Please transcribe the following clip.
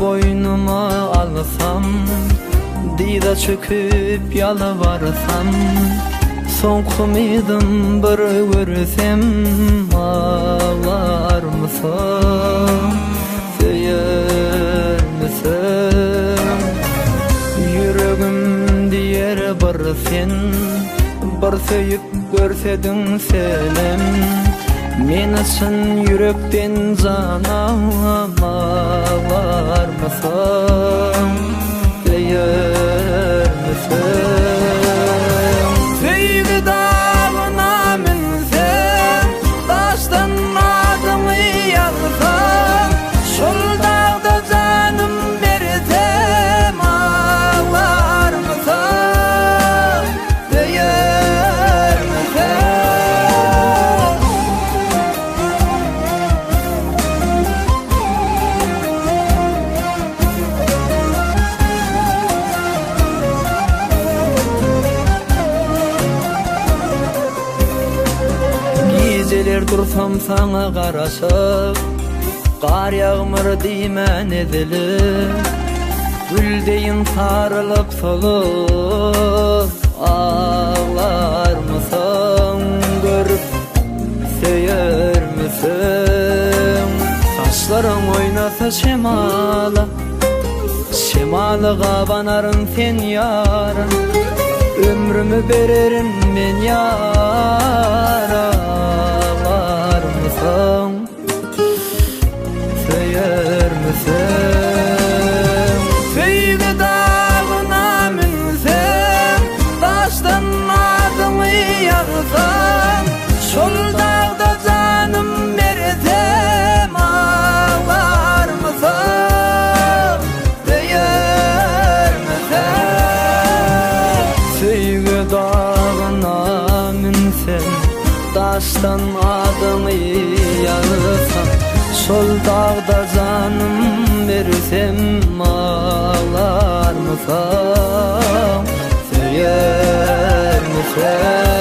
Boynuma alsam, dida çöküp yalvarsam, son kumidim bir görsem, ağlar mısın, söyler misin? Yüreğim diyer bir sen, bir söyüp görsedin senem. Men için yürekten canım ağlar mısın, değer misin? Sevgi dağına minsem, taştan adımı yazsam, şol dağda canım versem, ağlar mısın, değer misin? Geceler dursam sana karışıp, kar yağmur dimen edilip, güldeyin sarılıp solup, ağlar mısın, görüp söyler misin? Saçların oynasa şemala, şemalığa banarım sen yarın, ömrümü veririm ben yara. Ağlar mısın, söyler misin? Sevgi dağına minsem, taştan adımı yazsam, şol dağda canım versem, ağlar mısın, değer misin? Sevgi dağına minsem, taştan adımı yazsam, şol dağda canım versem, ağlar mısın, söyler misin?